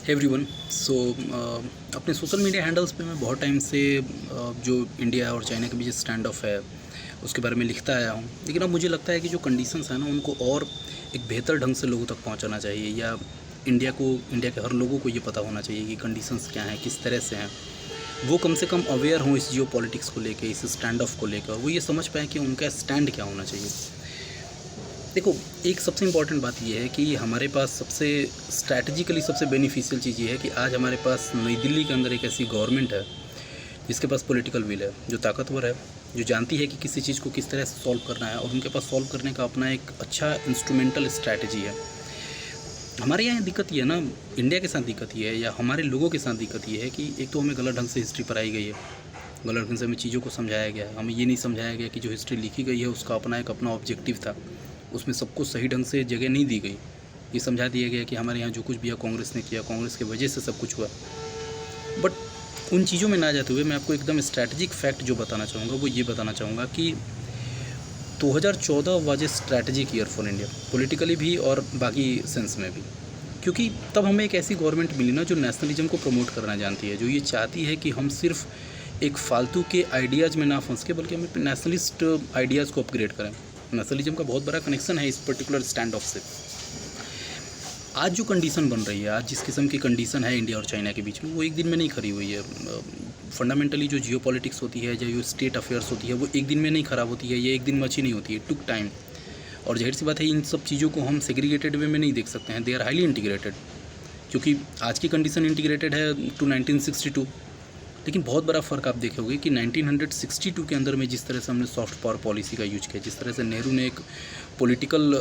Everyone so अपने social media handles पे मैं बहुत टाइम से जो इंडिया और चाइना के बीच स्टैंड ऑफ है उसके बारे में लिखता आया हूँ। लेकिन अब मुझे लगता है कि जो कंडीशंस हैं ना उनको और एक बेहतर ढंग से लोगों तक पहुँचाना चाहिए, या इंडिया के हर लोगों को ये पता होना चाहिए कि कंडीशंस क्या हैं, किस तरह से हैं। वो कम से कम अवेयर हों इस जियो पॉलिटिक्स को लेकर, इस स्टैंड ऑफ को लेकर, वो ये समझ पाएँ कि उनका स्टैंड क्या होना चाहिए। देखो, एक सबसे इम्पॉर्टेंट बात यह है कि हमारे पास सबसे स्ट्रैटेजिकली सबसे बेनिफिशियल चीज़ ये है कि आज हमारे पास नई दिल्ली के अंदर एक ऐसी गवर्नमेंट है जिसके पास पॉलिटिकल विल है, जो ताकतवर है, जो जानती है कि किसी चीज़ को किस तरह से सॉल्व करना है, और उनके पास सॉल्व करने का अपना एक अच्छा इंस्ट्रूमेंटल स्ट्रैटेजी है। हमारे यहाँ दिक्कत ये है ना, इंडिया के साथ दिक्कत ये है, या हमारे लोगों के साथ दिक्कत ये है कि एक तो हमें गलत ढंग से हिस्ट्री पढ़ाई गई है, गलत ढंग से हमें चीज़ों को समझाया गया है। हमें ये नहीं समझाया गया कि जो हिस्ट्री लिखी गई है उसका अपना ऑब्जेक्टिव था, उसमें सबको सही ढंग से जगह नहीं दी गई। ये समझा दिया गया कि हमारे यहाँ जो कुछ भी कांग्रेस ने किया, कांग्रेस की वजह से सब कुछ हुआ। बट उन चीज़ों में ना जाते हुए मैं आपको एकदम स्ट्रैटेजिक फैक्ट जो बताना चाहूँगा वो ये बताना चाहूँगा कि 2014 was a strategic year for India, politically भी और बाकी सेंस में भी। क्योंकि तब हमें एक ऐसी गवर्नमेंट मिली ना जो नेशनलिज्म को प्रमोट करना जानती है, जो ये चाहती है कि हम सिर्फ एक फालतू के आइडियाज़ में ना फंस के, बल्कि हम अपने नेशनलिस्ट आइडियाज़ को अपग्रेड करें। नेशनलिज्म का बहुत बड़ा कनेक्शन है इस पर्टिकुलर स्टैंड ऑफ से। आज जो कंडीशन बन रही है, आज जिस किस्म की कंडीशन है इंडिया और चाइना के बीच में, वो एक दिन में नहीं खड़ी हुई है। फंडामेंटली जो जियो पॉलिटिक्स होती है, जो स्टेट अफेयर्स होती है, वो एक दिन में नहीं ख़राब होती है, ये एक दिन में अच्छी नहीं होती है, टुक टाइम। और जाहिर सी बात है, इन सब चीज़ों को हम सेग्रीगेटेड वे में नहीं देख सकते हैं, दे आर हाईली इंटीग्रेटेड। क्योंकि आज की कंडीशन इंटीग्रेटेड है टू 1962, लेकिन बहुत बड़ा फ़र्क आप देखोगे कि 1962 के अंदर में जिस तरह से हमने सॉफ्ट पावर पॉलिसी का यूज किया, जिस तरह से नेहरू ने एक पॉलिटिकल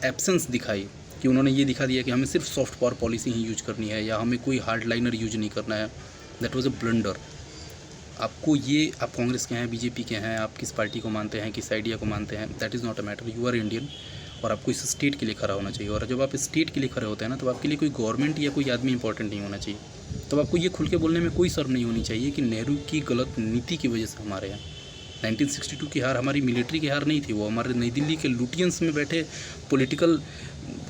एब्सेंस दिखाई कि उन्होंने ये दिखा दिया कि हमें सिर्फ सॉफ्ट पावर पॉलिसी ही यूज करनी है, या हमें कोई हार्ड लाइनर यूज नहीं करना है, दैट वाज अ ब्लंडर। आपको ये, आप कांग्रेस के हैं, बीजेपी के हैं, आप किस पार्टी को मानते हैं, किस आइडिया को मानते हैं, that is not a matter, you are Indian, और आपको इस स्टेट के लिए खड़ा होना चाहिए। और जब आप स्टेट के लिए खड़े होते हैं ना, तो आपके लिए कोई गवर्नमेंट या कोई आदमी इंपॉर्टेंट नहीं होना चाहिए। तब आपको ये खुल के बोलने में कोई शर्म नहीं होनी चाहिए कि नेहरू की गलत नीति की वजह से हमारे यहाँ 1962 की हार हमारी मिलिट्री की हार नहीं थी, वो हमारे नई दिल्ली के लुटियंस में बैठे पॉलिटिकल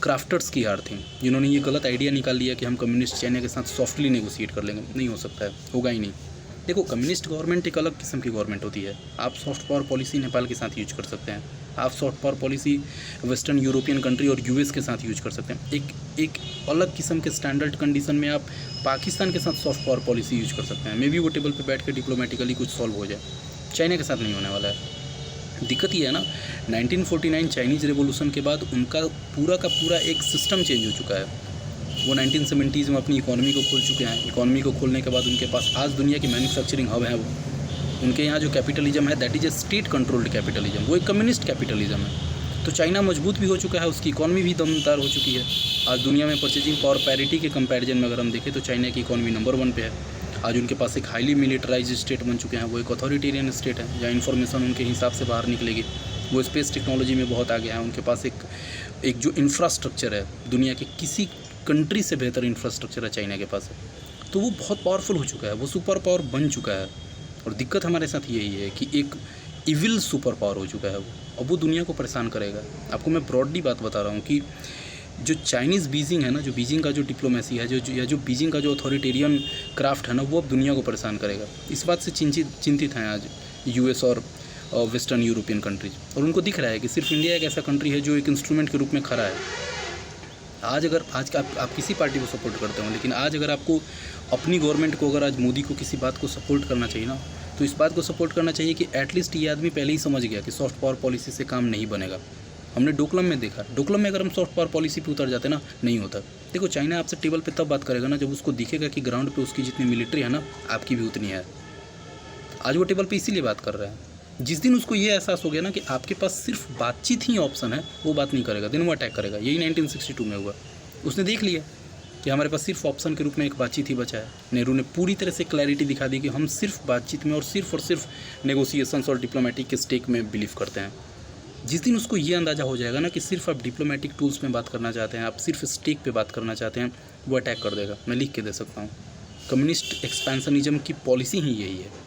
क्राफ्टर्स की हार थी, जिन्होंने ये गलत आइडिया निकाल लिया कि हम कम्युनिस्ट चाइना के साथ सॉफ्टली नेगोशिएट कर लेंगे। नहीं हो सकता है, होगा ही नहीं। देखो, कम्युनिस्ट गवर्नमेंट एक अलग किस्म की गवर्नमेंट होती है। आप सॉफ्ट पावर पॉलिसी नेपाल के साथ यूज कर सकते हैं, आप soft power policy western European country और यूएस के साथ यूज कर सकते हैं। एक अलग किस्म के स्टैंडर्ड कंडीशन में आप पाकिस्तान के साथ सॉफ्ट पावर पॉलिसी यूज कर सकते हैं। मे बी वो टेबल पे बैठ के डिप्लोमेटिकली कुछ सॉल्व हो जाए। चाइना के साथ नहीं होने वाला है। दिक्कत ये है ना, 1949 चाइनीज़ रेवोल्यूशन के बाद उनका पूरा का पूरा एक सिस्टम चेंज हो चुका है। वो 1970s में अपनी इकोनॉमी को खोल चुके हैं। इकोनॉमी को खोलने के बाद उनके पास आज दुनिया की मैन्युफैक्चरिंग हब है। वो उनके यहाँ जो कैपिटलिज्म है, that is a state controlled capitalism, वो एक कम्युनिस्ट कैपिटलिज्म है। तो चाइना मजबूत भी हो चुका है, उसकी इकोनॉमी भी दमदार हो चुकी है। आज दुनिया में परचेजिंग पावर पैरिटी के कंपैरिजन में अगर हम देखें तो चाइना की इकोनॉमी नंबर 1 पे है। आज उनके पास एक हाईली मिलिटराइज स्टेट बन चुके हैं, वो एक अथॉरिटेरियन स्टेट है जहाँ इन्फॉर्मेशन उनके हिसाब से बाहर निकलेगी। वो स्पेस टेक्नोलॉजी में बहुत आगे हैं। उनके पास एक जो इंफ्रास्ट्रक्चर है, दुनिया के किसी कंट्री से बेहतर इंफ्रास्ट्रक्चर है चाइना के पास है। तो वो बहुत पावरफुल हो चुका है, वो सुपर पावर बन चुका है। और दिक्कत हमारे साथ यही है कि एक इविल सुपर पावर हो चुका है वो, अब वो दुनिया को परेशान करेगा। आपको मैं ब्रॉडली बात बता रहा हूँ कि जो चाइनीज़ बीजिंग है ना, जो बीजिंग का जो डिप्लोमेसी है, जो बीजिंग का जो अथॉरिटेरियन क्राफ्ट है ना, वो अब दुनिया को परेशान करेगा। इस बात से चिंतित हैं आज यूएस और वेस्टर्न यूरोपियन कंट्रीज। और उनको दिख रहा है कि सिर्फ इंडिया एक ऐसा कंट्री है जो एक इंस्ट्रूमेंट के रूप में खड़ा है। आज का आप किसी पार्टी को सपोर्ट करते हो, लेकिन आज अगर आपको अपनी गवर्नमेंट को, अगर आज मोदी को किसी बात को सपोर्ट करना चाहिए ना, तो इस बात को सपोर्ट करना चाहिए कि एटलीस्ट ये आदमी पहले ही समझ गया कि सॉफ्ट पावर पॉलिसी से काम नहीं बनेगा। हमने डोकलम में देखा, डोकलम में अगर हम सॉफ्ट पावर पॉलिसी पे उतर जाते ना, नहीं होता। देखो, चाइना आपसे टेबल पे तब बात करेगा ना जब उसको दिखेगा कि ग्राउंड पे उसकी जितनी मिलिट्री है ना, आपकी भी उतनी है। आज वो टेबल पे इसीलिए बात कर रहे हैं। जिस दिन उसको ये एहसास हो गया ना कि आपके पास सिर्फ बातचीत ही ऑप्शन है, वो बात नहीं करेगा, दिन वो अटैक करेगा। यही 1962 में हुआ। उसने देख लिया कि हमारे पास सिर्फ ऑप्शन के रूप में एक बातचीत ही बचा है। नेहरू ने पूरी तरह से क्लैरिटी दिखा दी कि हम सिर्फ बातचीत में और सिर्फ नेगोशिएशंस और डिप्लोमेटिक के स्टेक में बिलीव करते हैं। जिस दिन उसको ये अंदाज़ा हो जाएगा ना कि सिर्फ आप डिप्लोमेटिक टूल्स में बात करना चाहते हैं, आप सिर्फ स्टेक पे बात करना चाहते हैं, वो अटैक कर देगा। मैं लिख के दे सकता हूँ। कम्युनिस्ट एक्सपेंशनिज्म की पॉलिसी ही यही है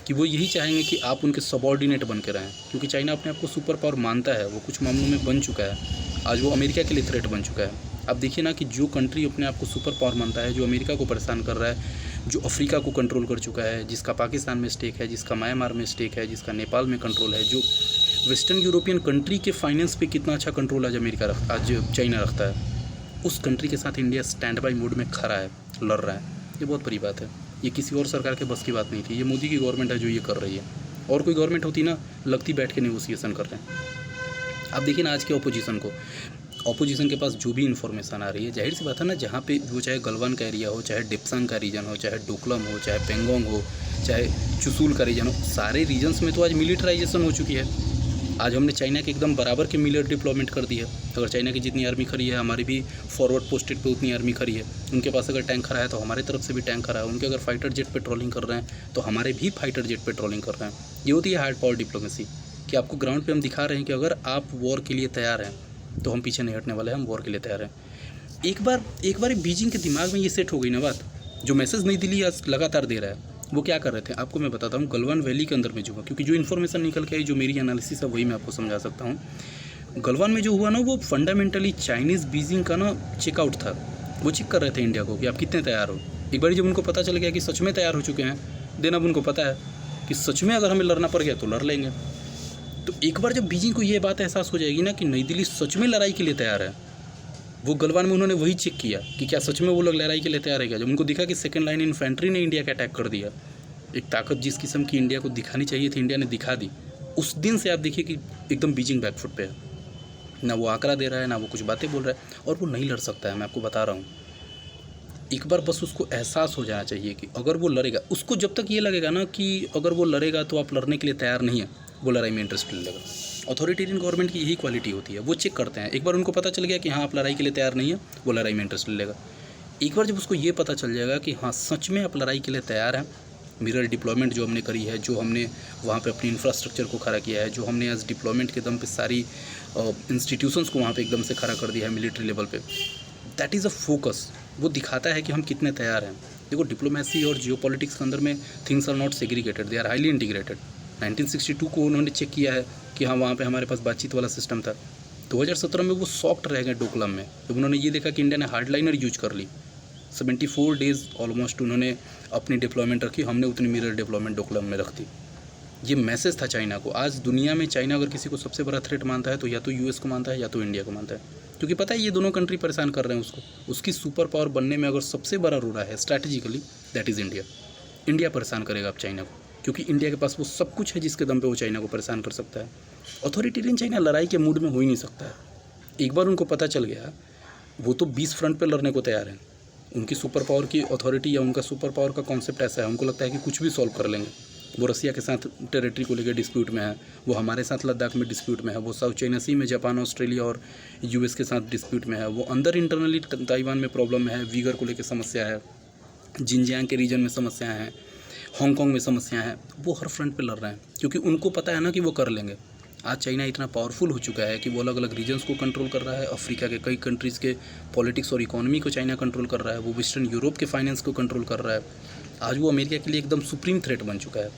कि वो यही चाहेंगे कि आप उनके सबॉर्डिनेट बन के रहें। क्योंकि चाइना अपने आप को सुपर पावर मानता है, वो कुछ मामलों में बन चुका है। आज वो अमेरिका के लिए थ्रेट बन चुका है। आप देखिए ना कि जो कंट्री अपने आप को सुपर पावर मानता है, जो अमेरिका को परेशान कर रहा है, जो अफ्रीका को कंट्रोल कर चुका है, जिसका पाकिस्तान में स्टेक है, जिसका म्यांमार में स्टेक है, जिसका नेपाल में कंट्रोल है, जो वेस्टर्न यूरोपियन कंट्री के फाइनेंस पे कितना अच्छा कंट्रोल आज चाइना रखता है, उस कंट्री के साथ इंडिया स्टैंड बाई मोड में खड़ा है, लड़ रहा है। ये बहुत बड़ी बात है। ये किसी और सरकार के बस की बात नहीं थी। ये मोदी की गवर्नमेंट है जो ये कर रही है। और कोई गवर्नमेंट होती ना, लगती बैठ के नेगोशिएशन कर रहे हैं। आप देखिए ना आज के ऑपोजिशन के पास जो भी इन्फॉर्मेशन आ रही है, जाहिर सी बात है ना, जहाँ पे वो चाहे गलवान का एरिया हो, चाहे डिप्सांग का रीजन हो, चाहे डोकलम हो, चाहे पेंगोंग हो, चाहे चुसूल का रीजन हो, सारे रीजन्स में तो आज मिलिटराइजेशन हो चुकी है। आज हमने चाइना के एकदम बराबर के मिलिट्री डिप्लॉयमेंट कर दी है। अगर चाइना की जितनी आर्मी खड़ी है, हमारी भी फॉरवर्ड पोस्टेड पे उतनी आर्मी खड़ी है। उनके पास अगर टैंक खड़ा है तो हमारे तरफ से भी टैंक खड़ा है। उनके अगर फाइटर जेट पेट्रोलिंग कर रहे हैं तो हमारे भी फाइटर जेट पेट्रोलिंग कर रहे हैं। ये होती है हार्ड पावर डिप्लोमेसी, कि आपको ग्राउंड पे हम दिखा रहे हैं कि अगर आप वॉर के लिए तैयार हैं तो हम पीछे नहीं हटने वाले हैं, हम वॉर के लिए तैयार हैं। एक बार बीजिंग के दिमाग में ये सेट हो गई ना बात, जो मैसेज नई दिल्ली आज लगातार दे रहा है, वो क्या कर रहे थे आपको मैं बताता हूँ। गलवान वैली के अंदर में जो हुआ, क्योंकि जो इन्फॉर्मेशन निकल के आई, जो मेरी एनालिसिस है वही मैं आपको समझा सकता हूँ। गलवान में जो हुआ ना, वो फंडामेंटली चाइनीज़ बीजिंग का ना चेकआउट था। वो चेक कर रहे थे इंडिया को कि आप कितने तैयार हो। एक बार जब उनको पता चल गया कि सच में तैयार हो चुके हैं, देन अब उनको पता है कि सच में अगर हमें लड़ना पड़ गया तो लड़ लेंगे। तो एक बार जब बीजिंग को ये बात एहसास हो जाएगी ना कि नई दिल्ली सच में लड़ाई के लिए तैयार है, वो गलवान में उन्होंने वही चेक किया कि क्या सच में वो लोग लड़ाई के लिए तैयार है क्या। जब उनको दिखा कि सेकंड लाइन इन्फेंट्री ने इंडिया का अटैक कर दिया, एक ताकत जिस किस्म की इंडिया को दिखानी चाहिए थी, इंडिया ने दिखा दी। उस दिन से आप देखिए कि एकदम बीजिंग बैकफुट पे है। ना वो आंकड़ा दे रहा है, ना वो कुछ बातें बोल रहा है, और वो नहीं लड़ सकता है। मैं आपको बता रहा हूँ, एक बार बस उसको एहसास हो जाना चाहिए कि अगर वो लड़ेगा, उसको जब तक ये लगेगा ना कि अगर वो लड़ेगा तो आप लड़ने के लिए तैयार नहीं है, वो लड़ाई में इंटरेस्ट ले लेगा। अथॉरिटेरियन गवर्नमेंट की यही क्वालिटी होती है, वो चेक करते हैं। एक बार उनको पता चल गया कि हाँ आप लड़ाई के लिए तैयार नहीं है, वो लड़ाई में इंटरेस्ट ले लेगा। एक बार जब उसको ये पता चल जाएगा कि हाँ सच में आप लड़ाई के लिए तैयार हैं, मिरर डिप्लॉयमेंट जो हमने करी है, जो हमने वहाँ पे अपनी इंफ्रास्ट्रक्चर को खड़ा किया है, जो हमने एज डिप्लॉयमेंट के दम पे सारी इंस्टीट्यूशंस को वहाँ पे एकदम से खड़ा कर दिया है मिलिट्री लेवल पे, दैट इज़ अ फोकस। वो दिखाता है कि हम कितने तैयार हैं। देखो डिप्लोमेसी और जियोपॉलिटिक्स के अंदर में things are not segregated, they are highly integrated. 1962 को उन्होंने चेक किया है कि हाँ वहाँ पे हमारे पास बातचीत वाला सिस्टम था। 2017 में वो सॉफ्ट रह गए डोकलम में, जब उन्होंने ये देखा कि इंडिया ने हार्डलाइनर यूज कर ली। 74 डेज़ ऑलमोस्ट उन्होंने अपनी डिप्लॉयमेंट रखी, हमने उतनी मिरर डिप्लॉयमेंट डोकलम में रख दी। ये मैसेज था चाइना को। आज दुनिया में चाइना अगर किसी को सबसे बड़ा थ्रेट मानता है तो या तो यूएस को मानता है या तो इंडिया को मानता है, क्योंकि पता है ये दोनों कंट्री परेशान कर रहे हैं उसको। उसकी सुपर पावर बनने में अगर सबसे बड़ा रोल है strategically, that is India. India परेशान करेगा अब चाइना को, क्योंकि इंडिया के पास वो सब कुछ है जिसके दम पे वो चाइना को परेशान कर सकता है। अथॉरिटेरियन चाइना लड़ाई के मूड में हो ही नहीं सकता है। एक बार उनको पता चल गया, वो तो 20 फ्रंट पे लड़ने को तैयार हैं। उनकी सुपर पावर की अथॉरिटी या उनका सुपर पावर का कॉन्सेप्ट ऐसा है, उनको लगता है कि कुछ भी सॉल्व कर लेंगे। वो रसिया के साथ टेरिटरी को लेकर डिस्प्यूट में है, वो हमारे साथ लद्दाख में डिस्प्यूट में है, वो साउथ चाइना सी में जापान, ऑस्ट्रेलिया और यूएस के साथ डिस्प्यूट में है, वो अंदर इंटरनली ताइवान में प्रॉब्लम है, वीगर को लेकर समस्या है, जिनजियांग के रीजन में समस्याएं हैं, हांगकांग में समस्याएं हैं। वो हर फ्रंट पे लड़ रहे हैं क्योंकि उनको पता है ना कि वो कर लेंगे। आज चाइना इतना पावरफुल हो चुका है कि वो अलग अलग रीजन्स को कंट्रोल कर रहा है। अफ्रीका के कई कंट्रीज़ के पॉलिटिक्स और इकोनॉमी को चाइना कंट्रोल कर रहा है। वो वेस्टर्न यूरोप के फाइनेंस को कंट्रोल कर रहा है। आज वो अमेरिका के लिए एकदम सुप्रीम थ्रेट बन चुका है,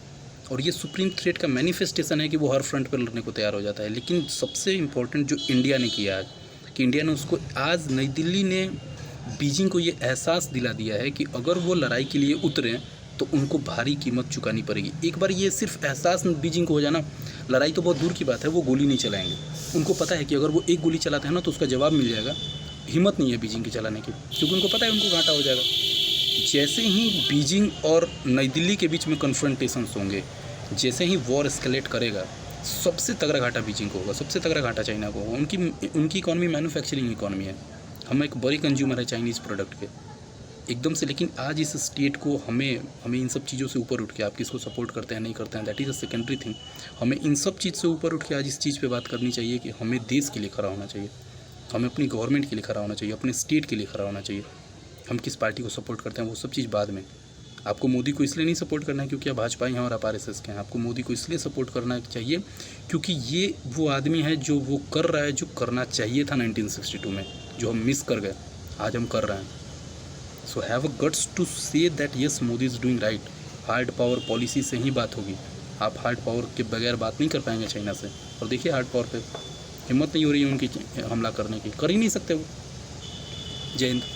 और ये सुप्रीम थ्रेट का मैनिफेस्टेशन है कि वो हर फ्रंट पर लड़ने को तैयार हो जाता है। लेकिन सबसे इम्पोर्टेंट जो इंडिया ने किया आज, कि इंडिया ने उसको, आज नई दिल्ली ने बीजिंग को ये एहसास दिला दिया है कि अगर वो लड़ाई के लिए उतरें तो उनको भारी कीमत चुकानी पड़ेगी। एक बार ये सिर्फ एहसास बीजिंग को हो जाना, लड़ाई तो बहुत दूर की बात है, वो गोली नहीं चलाएंगे। उनको पता है कि अगर वो एक गोली चलाते हैं ना तो उसका जवाब मिल जाएगा। हिम्मत नहीं है बीजिंग की चलाने की, क्योंकि उनको पता है उनको घाटा हो जाएगा। जैसे ही बीजिंग और नई दिल्ली के बीच में कन्फ्रंटेशंस होंगे, जैसे ही वॉर एस्केलेट करेगा, सबसे तगड़ा घाटा बीजिंग को होगा, सबसे तगड़ा घाटा चाइना को होगा। उनकी इकॉनमी मैन्युफैक्चरिंग इकॉनमी है। हम एक बड़ी कंज्यूमर है चाइनीज़ प्रोडक्ट के एकदम से। लेकिन आज इस स्टेट को हमें इन सब चीज़ों से ऊपर उठ के, आप किसको सपोर्ट करते हैं नहीं करते हैं, that is a secondary thing. हमें इन सब चीज़ से ऊपर उठ के आज इस चीज़ पे बात करनी चाहिए कि हमें देश के लिए खड़ा होना चाहिए, हमें अपनी गवर्नमेंट के लिए खड़ा होना चाहिए, अपने स्टेट के लिए खड़ा होना चाहिए। हम किस पार्टी को सपोर्ट करते हैं वो सब चीज़ बाद में। आपको मोदी को इसलिए नहीं सपोर्ट करना है क्योंकि आप भाजपा हैं और आप RSS के हैं। आपको मोदी को इसलिए सपोर्ट करना चाहिए क्योंकि ये वो आदमी है जो वो कर रहा है जो करना चाहिए था 1962 में, जो हम मिस कर गए, आज हम कर रहे हैं। So have a guts to say that yes Modi is doing right. Hard power policy से ही बात होगी। आप हार्ड पावर के बगैर बात नहीं कर पाएंगे चाइना से। और देखिए हार्ड पावर पे हिम्मत नहीं हो रही है उनकी हमला करने की, कर ही नहीं सकते वो। जय हिंद।